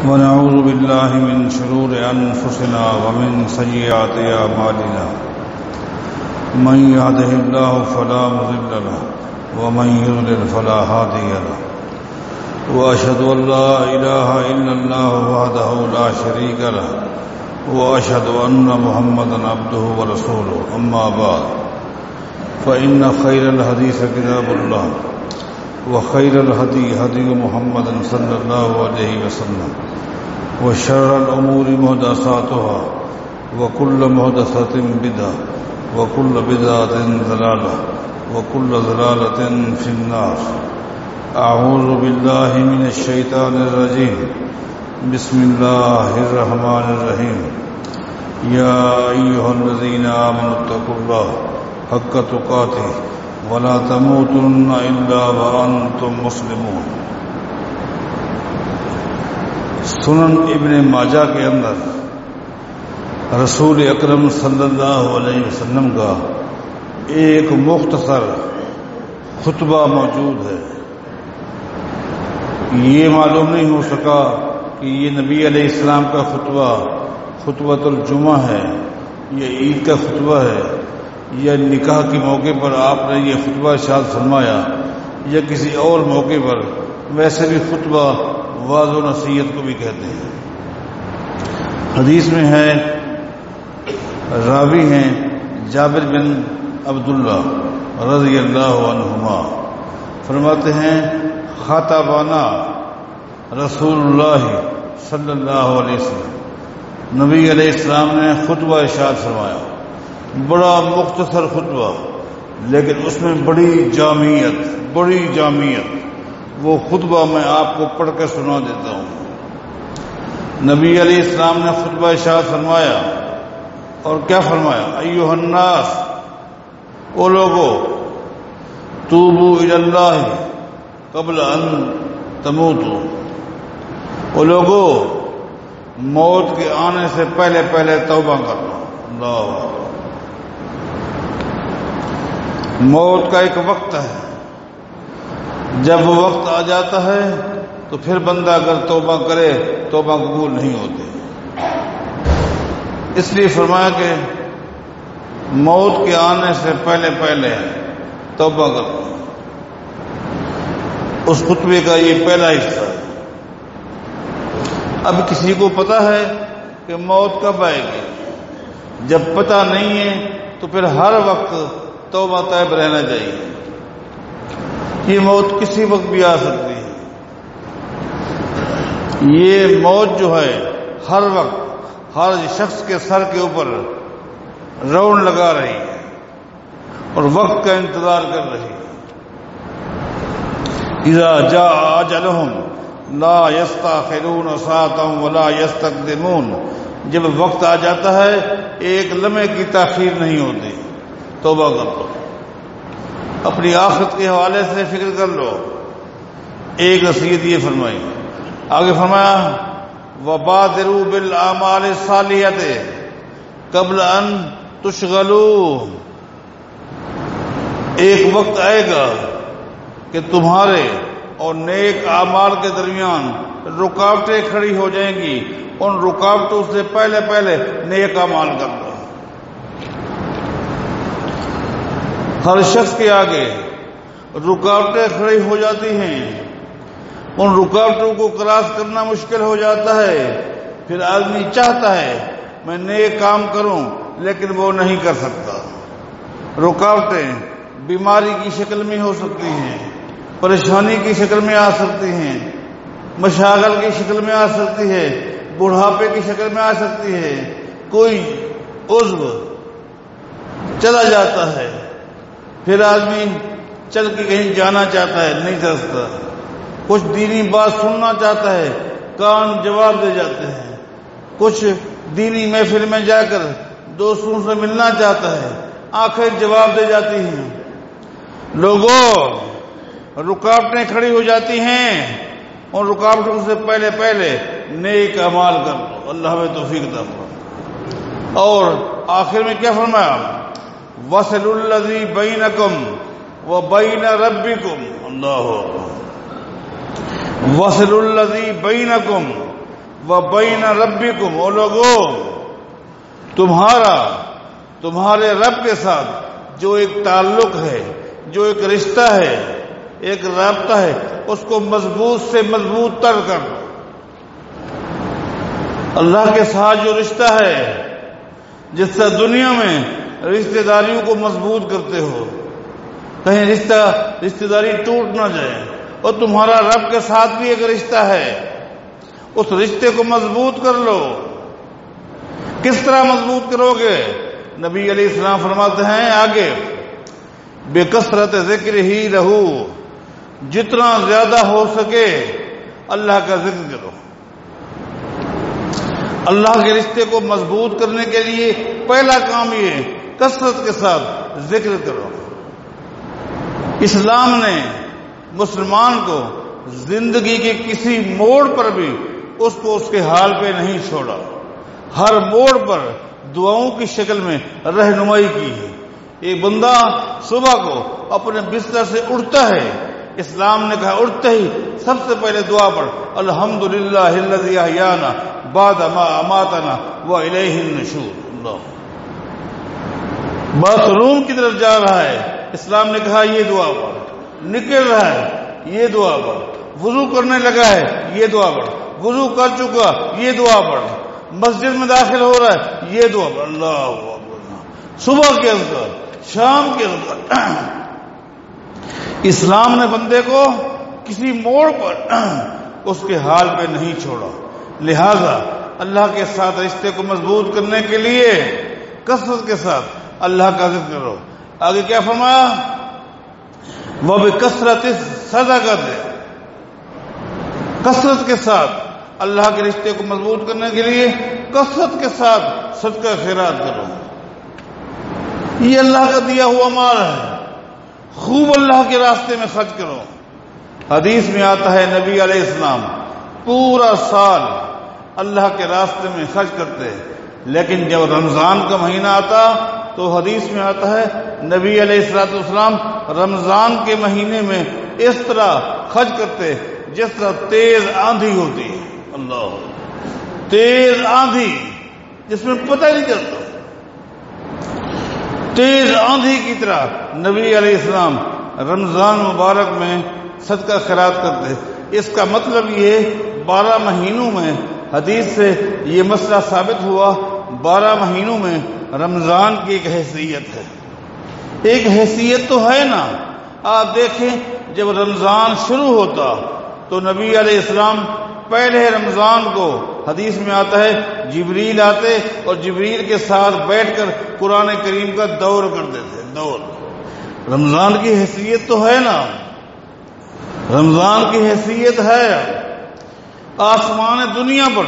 ونعوذ بالله من شرور أنفسنا ومن سيئات أعمالنا من يهده الله فلا مضل له ومن يضلل فلا هادي له وأشهد أن لا إله إلا الله وحده لا شريك له وأشهد أن محمدا عبده ورسوله أما بعد فإن خير الحديث كتاب الله وخير الهدي هدي محمد صلى الله عليه وسلم وشر الأمور محدثاتها وكل محدثة بدعة وكل بدعة ضلالة وكل ضلالة في النار. أعوذ بالله من الشيطان الرجيم. بسم الله الرحمن الرحيم. يا أيها الذين آمنوا اتقوا الله حق تقاته ولا تموتن إلا وأنتم مسلمون. سنن ابن ماجہ کے اندر رسول اکرم صلی اللہ علیہ وسلم کا ایک مختصر خطبہ موجود ہے. یہ معلوم نہیں ہو سکا کہ یہ نبی علیہ السلام کا خطبۃ الجمعہ ہے، یہ عید کا خطبہ ہے، یا نکاح کے موقع پر آپ نے یہ خطبہ ارشاد فرمایا، یا کسی اور موقع پر. ویسے بھی خطبہ وعظ و نصیحت کو بھی کہتے ہیں. حدیث میں ہے، راوی ہیں جابر بن عبداللہ رضی اللہ عنہما، فرماتے ہیں خاطبانا رسول اللہ صلی اللہ علیہ وسلم، نبی علیہ السلام نے خطبہ ارشاد فرمایا. بڑا مختصر خطبہ، لیکن اس میں بڑی جامعیت. وہ خطبہ میں آپ کو پڑھ کے سنا دیتا ہوں. نبی علیہ السلام نے خطبہ ارشاد فرمایا، اور کیا فرمایا؟ ایھا الناس، او لوگو، توبوا الی اللہ قبل ان تموتوا، او لوگو موت کے آنے سے پہلے توبہ کر لو. اللہ، موت کا ایک وقت ہے، جب وہ وقت آ جاتا ہے تو پھر بندہ اگر توبہ کرے توبہ قبول نہیں ہوتی. اس لیے فرمایا کہ موت کے آنے سے پہلے توبہ کرو. اس خطبے کا یہ پہلا حصہ ہے. اب کسی کو پتا ہے کہ موت کب آئے گی؟ جب پتہ نہیں ہے تو پھر ہر وقت توبہ طیب رہنا چاہیے. یہ موت کسی وقت بھی آ سکتی ہے. یہ موت جو ہے ہر وقت ہر شخص کے سر کے اوپر روڑ لگا رہی ہے اور وقت کا انتظار کر رہی ہے. اذا جاء اجلهم لا يستأخرون ساعة ولا يستقدمون، جب وقت آ جاتا ہے ایک لمحے کی تاخیر نہیں ہوتی. توبہ کر لو، اپنی آخرت کے حوالے سے فکر کر لو. ایک نصیحت یہ فرمائی. آگے فرمایا وَبَادِرُوا بِالْأَعْمَالِ الصَّالِحَةِ قَبْلَ أَن تُشْغَلُوا، ایک وقت آئے گا کہ تمہارے اور نیک اعمال کے درمیان رکاوٹیں کھڑی ہو جائیں گی. ان رکاوٹوں سے پہلے نیک اعمال کر لو. ہر شخص کے آگے رکاوٹیں کھڑی ہو جاتی ہیں. ان رکاوٹوں کو کراس کرنا مشکل ہو جاتا ہے. پھر آدمی چاہتا ہے میں نیک کام کروں، لیکن وہ نہیں کر سکتا. رکاوٹیں بیماری کی شکل میں ہو سکتی ہیں، پریشانی کی شکل میں آ سکتی ہیں، مشاغل کی شکل میں آ سکتی ہے، بڑھاپے کی شکل میں آ سکتی ہے. کوئی عضو چلا جاتا ہے، پھر آدمی چل کے کہیں جانا چاہتا ہے، نہیں چل سکتا. کچھ دینی بات سننا چاہتا ہے، کان جواب دے جاتے ہیں. کچھ دینی محفل میں جا کر دوستوں سے ملنا چاہتا ہے، آنکھیں جواب دے جاتی ہیں. لوگوں، رکاوٹیں کھڑی ہو جاتی ہیں. ان رکاوٹوں سے پہلے نیک اعمال کر لو. اللہ ہمیں توفیق عطا فرمائے. اور آخر میں کیا فرمایا؟ وَصِلُوا الَّذِي بَيْنَكُمْ وَبَيْنَ رَبِّكُمْ. اللہ، وَصِلُوا الَّذِي بَيْنَكُمْ، وَبَيْنَ رَبِّكُمْ، او لوگوں تمہارے رب کے ساتھ جو ایک تعلق ہے، جو ایک رشتہ ہے، ایک رابطہ ہے، اس کو مضبوط سے مضبوط تر کر دو۔ اللہ کے ساتھ جو رشتہ ہے، جس سے دنیا میں رشتہ داریوں کو مضبوط کرتے ہو، کہیں رشتہ داری ٹوٹ نہ جائے، اور تمہارا رب کے ساتھ بھی ایک رشتہ ہے، اس رشتے کو مضبوط کر لو۔ کس طرح مضبوط کرو گے؟ نبی علیہ السلام فرماتے ہیں آگے، بِکثرت ذکر ہی رہو، جتنا زیادہ ہو سکے اللہ کا ذکر کرو۔ اللہ کے رشتے کو مضبوط کرنے کے لیے پہلا کام یہ کثرت کے ساتھ ذکر کرو۔ اسلام نے مسلمان کو زندگی کے کسی موڑ پر بھی اس کو اس کے حال پہ نہیں چھوڑا، ہر موڑ پر دعاؤں کی شکل میں رہنمائی کی ہے۔ ایک بندہ صبح کو اپنے بستر سے اٹھتا ہے، اسلام نے کہا اٹھتے ہی سب سے پہلے دعا پڑھ، الحمدللہ الذی احیانا بعد ما اماتنا والیہ النشور۔ اللہ، باتھ روم کی طرف جا رہا ہے، اسلام نے کہا یہ دعا پڑھ، نکل رہا ہے یہ دعا پڑھ، وضو کرنے لگا ہے یہ دعا پڑھ، وضو کر چکا یہ دعا پڑھ، مسجد میں داخل ہو رہا ہے یہ دعا پڑھ۔ اللہ اکبر، صبح کے اذکار، شام کے اذکار۔ اسلام نے بندے کو کسی موڑ پر اس کے حال پہ نہیں چھوڑا۔ لہذا اللہ کے ساتھ رشتے کو مضبوط کرنے کے لیے کثرت کے ساتھ اللہ کا ذکر کرو۔ آگے کیا فرمایا؟ وَبِكَثْرَةِ الصَّدَقَةِ، کثرت کے ساتھ اللہ کے رشتے کو مضبوط کرنے کے لیے کثرت کے ساتھ صدقہ خیرات کرو۔ یہ اللہ کا دیا ہوا مال ہے، خوب اللہ کے راستے میں خرچ کرو۔ حدیث میں آتا ہے نبی علیہ السلام پورا سال اللہ کے راستے میں خرچ کرتے، لیکن جب رمضان کا مہینہ آتا تو حدیث میں آتا ہے نبی علیہ السلام رمضان کے مہینے میں اس طرح خرچ کرتے جس طرح تیز آندھی ہوتی ہے۔ اللہ، تیز آندھی جس میں پتہ نہیں چلتا، تیز آندھی کی طرح نبی علیہ السلام رمضان مبارک میں صدقہ خیرات کرتے۔ اس کا مطلب یہ 12 مہینوں میں، حدیث سے یہ مسئلہ ثابت ہوا، 12 مہینوں میں رمضان کی ایک حیثیت ہے، ایک حیثیت تو ہے نا۔ آپ دیکھیں جب رمضان شروع ہوتا تو نبی علیہ السلام پہلے رمضان کو حدیث میں آتا ہے جبریل آتے اور جبریل کے ساتھ بیٹھ کر قرآن کریم کا دور کرتے تھے۔ دور، رمضان کی حیثیت تو ہے نا، رمضان کی حیثیت ہے۔ آسمان دنیا پر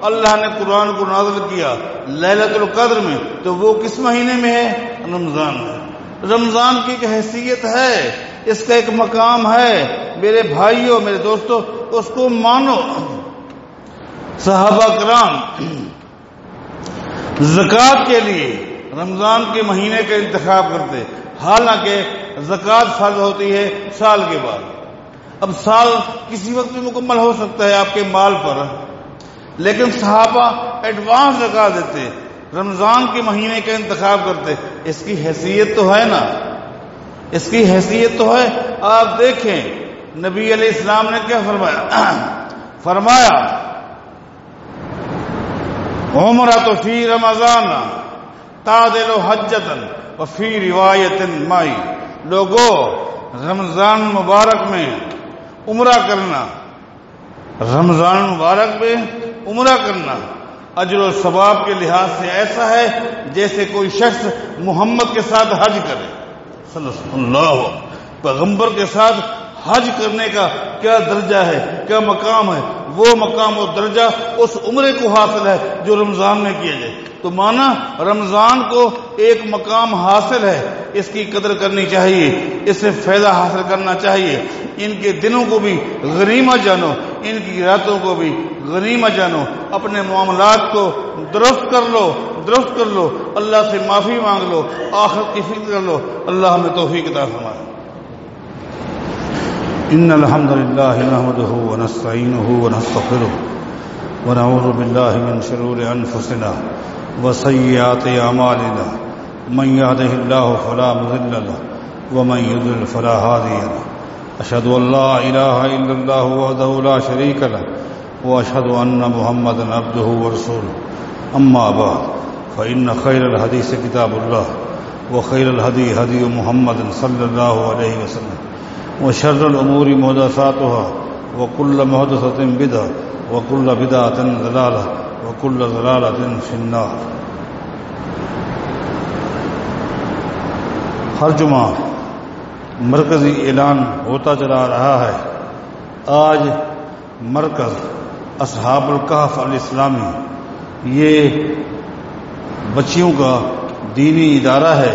اللہ نے قرآن کو نازل کیا لیلۃ القدر میں، تو وہ کس مہینے میں ہے؟ رمضان میں۔ رمضان کی ایک حیثیت ہے، اس کا ایک مقام ہے۔ میرے بھائیوں، میرے دوستوں، اس کو مانو۔ صحابہ کرام زکوٰۃ کے لیے رمضان کے مہینے کا انتخاب کرتے، حالانکہ زکوٰۃ فرض ہوتی ہے سال کے بعد۔ اب سال کسی وقت بھی مکمل ہو سکتا ہے آپ کے مال پر، لیکن صحابہ ایڈوانس زکوٰۃ دیتے، رمضان کے مہینے کا انتخاب کرتے۔ اس کی حیثیت تو ہے نا، اس کی حیثیت تو ہے۔ آپ دیکھیں نبی علیہ السلام نے کیا فرمایا عمرۃ فی رمضان تعدل حجۃ وفی روایت مائی، لوگوں رمضان مبارک میں عمرہ کرنا، رمضان مبارک میں عمرہ کرنا اجر و ثواب کے لحاظ سے ایسا ہے جیسے کوئی شخص محمد کے ساتھ حج کرے صلی اللہ، پیغمبر کے ساتھ حج کرنے کا کیا درجہ ہے، کیا مقام ہے، وہ مقام و درجہ اس عمرے کو حاصل ہے جو رمضان میں کیا جائے۔ تو مانا رمضان کو ایک مقام حاصل ہے، اس کی قدر کرنی چاہیے، اس سے فائدہ حاصل کرنا چاہیے۔ ان کے دنوں کو بھی غنیمت جانو، ان کی راتوں کو بھی غنیمت جانو، اپنے معاملات کو درست کر لو، اللہ سے معافی مانگ لو، آخرت کی فکر کر لو۔ اللہ ہمیں توفیق عطا فرمائے۔ ان الحمد للہ نحمده ونستعینه ونستغفره ونعوذ بالله من شرور أنفسنا وسيئات أعمالنا من يهده الله فلا مضل له ومن يضلل فلا هادي له أشهد أن لا إله إلا الله وحده لا شريك له وأشهد أن محمدا عبده ورسوله أما بعد فإن خير الحديث كتاب الله وخير الهدي هدي محمد صلى الله عليه وسلم وشر الأمور محدثاتها وكل محدثة بدعة وكل بدعة ضلالة وكل ضلالة في النار. ہر جمعہ مرکزی اعلان ہوتا چلا رہا ہے. آج مرکز اصحاب الکہف الاسلامی یہ بچیوں کا دینی ادارہ ہے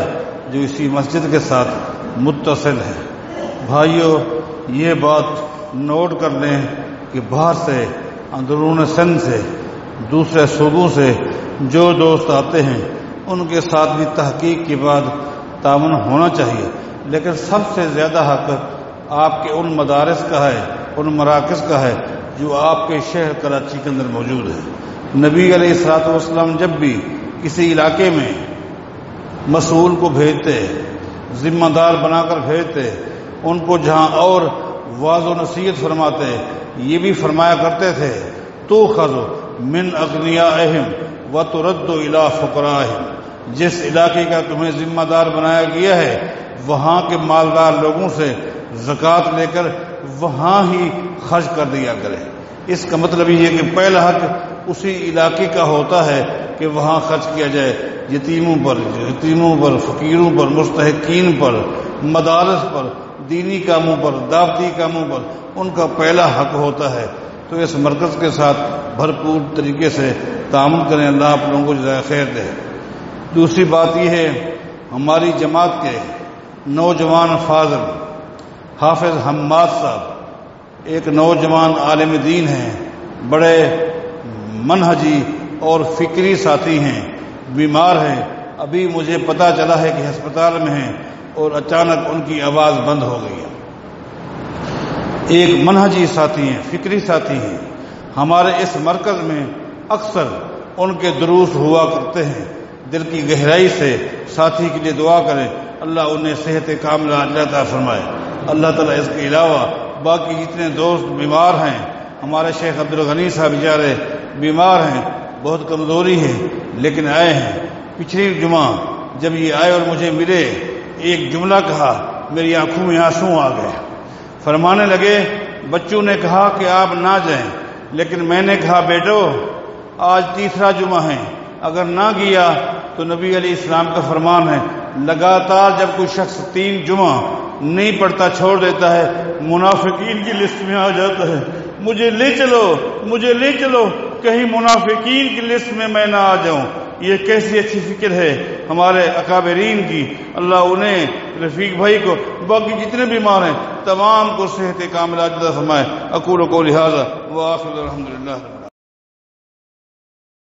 جو اسی مسجد کے ساتھ متصل ہے. بھائیوں، یہ بات نوٹ کر لیں کہ باہر سے، اندرون سندھ سے، دوسرے صوبوں سے جو دوست آتے ہیں ان کے ساتھ بھی تحقیق کے بعد تعاون ہونا چاہیے، لیکن سب سے زیادہ حق آپ کے ان مدارس کا ہے، ان مراکز کا ہے جو آپ کے شہر کراچی کے اندر موجود ہے. نبی علیہ الصلوۃ والسلام جب بھی کسی علاقے میں مسئول کو بھیجتے، ذمہ دار بنا کر بھیجتے، ان کو جہاں اور واعظ و نصیحت فرماتے یہ بھی فرمایا کرتے تھے تؤخذ من اغنیائہم وترد الی فقرائہم. جس علاقے کا تمہیں ذمہ دار بنایا گیا ہے وہاں کے مالدار لوگوں سے زکوٰۃ لے کر وہاں ہی خرچ کر دیا کرے. اس کا مطلب یہ ہے کہ پہلا حق اسی علاقے کا ہوتا ہے کہ وہاں خرچ کیا جائے. یتیموں پر، فقیروں پر، مستحقین پر، مدارس پر، دینی کاموں پر، دعوتی کاموں پر ان کا پہلا حق ہوتا ہے. تو اس مرکز کے ساتھ بھرپور طریقے سے تعامل کریں. اللہ آپ لوگوں کو جزائے خیر دے. دوسری بات یہ ہے، ہماری جماعت کے نوجوان فاضل حافظ حماد صاحب ایک نوجوان عالم دین ہیں، بڑے منہجی اور فکری ساتھی ہیں، بیمار ہیں. ابھی مجھے پتا چلا ہے کہ ہسپتال میں ہیں اور اچانک ان کی آواز بند ہو گئی ہے. ایک منہجی ساتھی ہیں، فکری ساتھی ہیں. ہمارے اس مرکز میں اکثر ان کے دروس ہوا کرتے ہیں. دل کی گہرائی سے ساتھی کے لیے دعا کریں، اللہ انہیں صحت کاملہ عطا فرمائے. اللہ تعالیٰ اس کے علاوہ باقی جتنے دوست بیمار ہیں، ہمارے شیخ عبدالغنی صاحب بیچارے بیمار ہیں، بہت کمزوری ہے لیکن آئے ہیں. پچھلی جمعہ جب یہ آئے اور مجھے ملے، ایک جملہ کہا، میری آنکھوں میں آنسو آ گئے. فرمانے لگے بچوں نے کہا کہ آپ نہ جائیں، لیکن میں نے کہا بیٹو آج تیسرا جمعہ ہے، اگر نہ گیا تو نبی علیہ السلام کا فرمان ہے لگاتار جب کوئی شخص 3 جمعہ نہیں پڑھتا چھوڑ دیتا ہے منافقین کی لسٹ میں آ جاتا ہے. مجھے لے چلو کہیں منافقین کی لسٹ میں میں نہ آ جاؤں. یہ کیسی اچھی فکر ہے ہمارے اکابرین کی. اللہ انہیں، رفیق بھائی کو، باقی جتنے بیمار ہیں تمام کو صحت کاملہ عطا فرمائے. اقول قولی ھذا وآخر الحمدللہ.